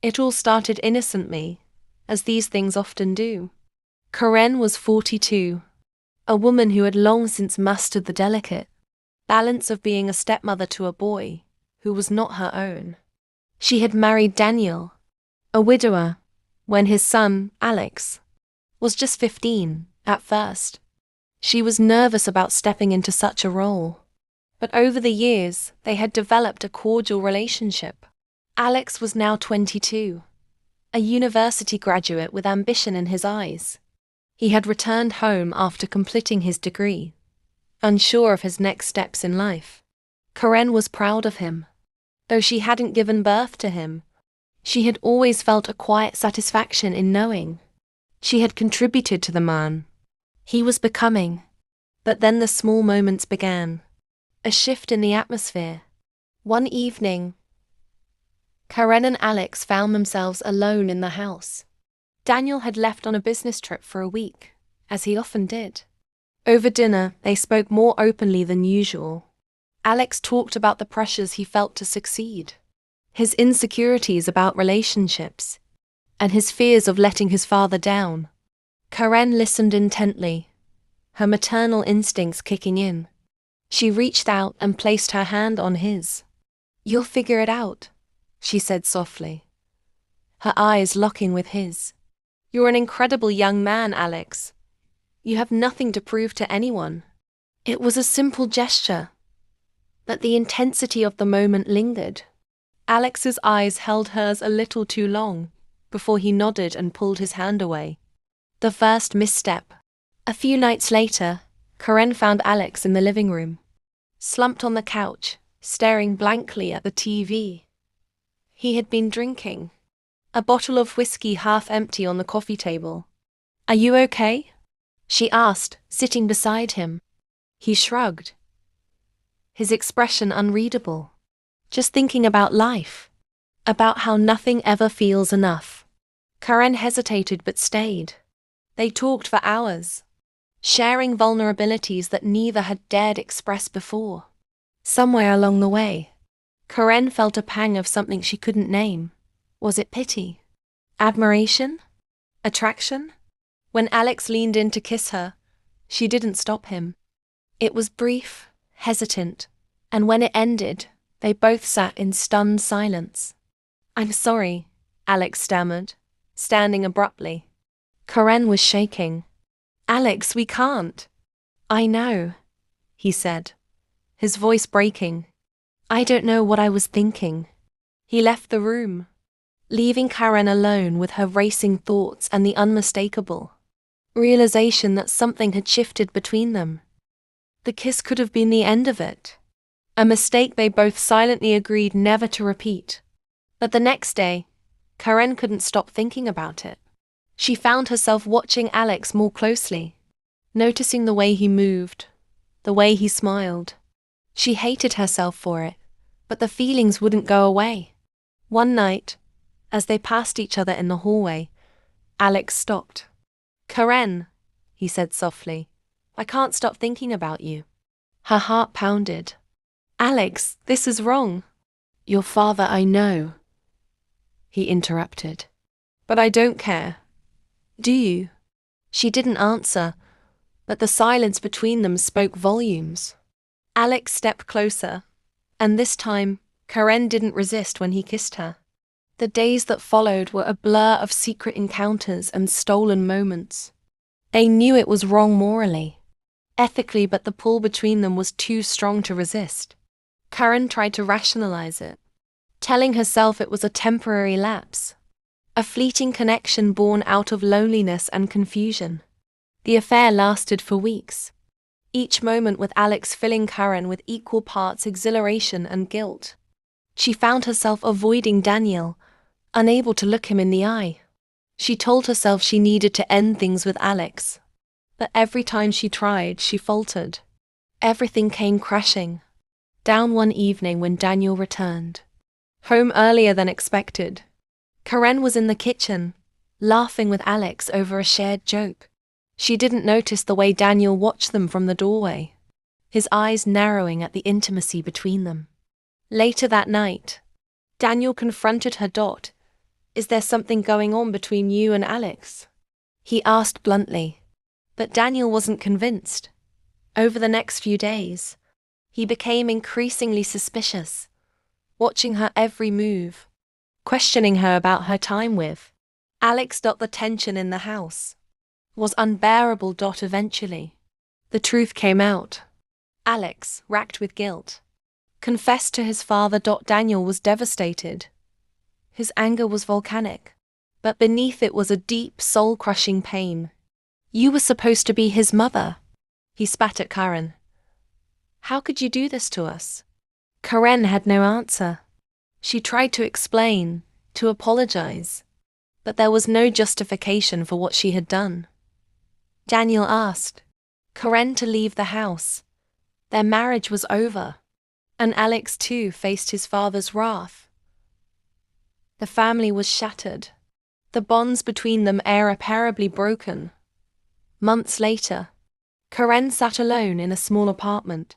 It all started innocently, as these things often do. Karen was 42, a woman who had long since mastered the delicate balance of being a stepmother to a boy who was not her own. She had married Daniel, a widower, when his son, Alex, was just 15 at first. She was nervous about stepping into such a role, but over the years they had developed a cordial relationship. Alex was now 22, a university graduate with ambition in his eyes. He had returned home after completing his degree, unsure of his next steps in life. Karen was proud of him. Though she hadn't given birth to him, she had always felt a quiet satisfaction in knowing she had contributed to the man he was becoming. But then the small moments began. A shift in the atmosphere. One evening, Karen and Alex found themselves alone in the house. Daniel had left on a business trip for a week, as he often did. Over dinner, they spoke more openly than usual. Alex talked about the pressures he felt to succeed, his insecurities about relationships, and his fears of letting his father down. Karen listened intently, her maternal instincts kicking in. She reached out and placed her hand on his. "You'll figure it out," she said softly, her eyes locking with his. "You're an incredible young man, Alex. You have nothing to prove to anyone." It was a simple gesture, but the intensity of the moment lingered. Alex's eyes held hers a little too long before he nodded and pulled his hand away. The first misstep. A few nights later, Karen found Alex in the living room, slumped on the couch, staring blankly at the TV. He had been drinking, a bottle of whiskey half empty on the coffee table. "Are you okay?" she asked, sitting beside him. He shrugged, his expression unreadable. "Just thinking about life, about how nothing ever feels enough." Karen hesitated but stayed. They talked for hours, sharing vulnerabilities that neither had dared express before. Somewhere along the way, Karen felt a pang of something she couldn't name. Was it pity? Admiration? Attraction? When Alex leaned in to kiss her, she didn't stop him. It was brief, hesitant, and when it ended, they both sat in stunned silence. "I'm sorry," Alex stammered, standing abruptly. Karen was shaking. "Alex, we can't." "I know," he said, his voice breaking. "I don't know what I was thinking." He left the room, leaving Karen alone with her racing thoughts and the unmistakable realization that something had shifted between them. The kiss could have been the end of it, a mistake they both silently agreed never to repeat. But the next day, Karen couldn't stop thinking about it. She found herself watching Alex more closely, noticing the way he moved, the way he smiled. She hated herself for it, but the feelings wouldn't go away. One night, as they passed each other in the hallway, Alex stopped. "Karen," he said softly, "I can't stop thinking about you." Her heart pounded. "Alex, this is wrong." "Your father, I know," he interrupted. "But I don't care. Do you?" She didn't answer, but the silence between them spoke volumes. Alex stepped closer, and this time, Karen didn't resist when he kissed her. The days that followed were a blur of secret encounters and stolen moments. They knew it was wrong morally, ethically, but the pull between them was too strong to resist. Karen tried to rationalize it, telling herself it was a temporary lapse, a fleeting connection born out of loneliness and confusion. The affair lasted for weeks, each moment with Alex filling Karen with equal parts exhilaration and guilt. She found herself avoiding Daniel, unable to look him in the eye. She told herself she needed to end things with Alex, but every time she tried, she faltered. Everything came crashing down one evening when Daniel returned, home earlier than expected. Karen was in the kitchen, laughing with Alex over a shared joke. She didn't notice the way Daniel watched them from the doorway, his eyes narrowing at the intimacy between them. Later that night, Daniel confronted her. Is there something going on between you and Alex? He asked bluntly. But Daniel wasn't convinced. Over the next few days, he became increasingly suspicious, watching her every move, questioning her about her time with Alex. The tension in the house was unbearable. Eventually, the truth came out. Alex, racked with guilt, confessed to his father. Daniel was devastated. His anger was volcanic, but beneath it was a deep, soul-crushing pain. You were supposed to be his mother, he spat at Karen. How could you do this to us? Karen had no answer. She tried to explain, to apologize, but there was no justification for what she had done. Daniel asked Karen to leave the house. Their marriage was over, and Alex too faced his father's wrath. The family was shattered, the bonds between them irreparably broken. Months later, Karen sat alone in a small apartment,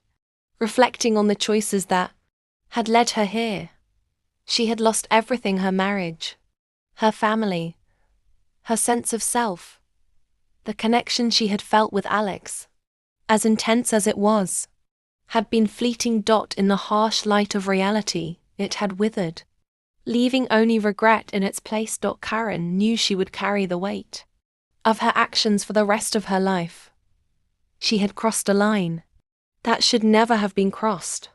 reflecting on the choices that had led her here. She had lost everything: her marriage, her family, her sense of self. The connection she had felt with Alex, as intense as it was, had been fleeting. In the harsh light of reality, it had withered, leaving only regret in its place. Karen knew she would carry the weight of her actions for the rest of her life. She had crossed a line that should never have been crossed,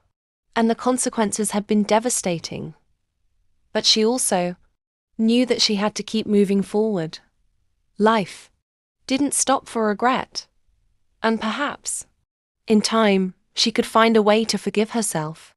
and the consequences had been devastating. But she also knew that she had to keep moving forward. Life didn't stop for regret, and perhaps, in time, she could find a way to forgive herself.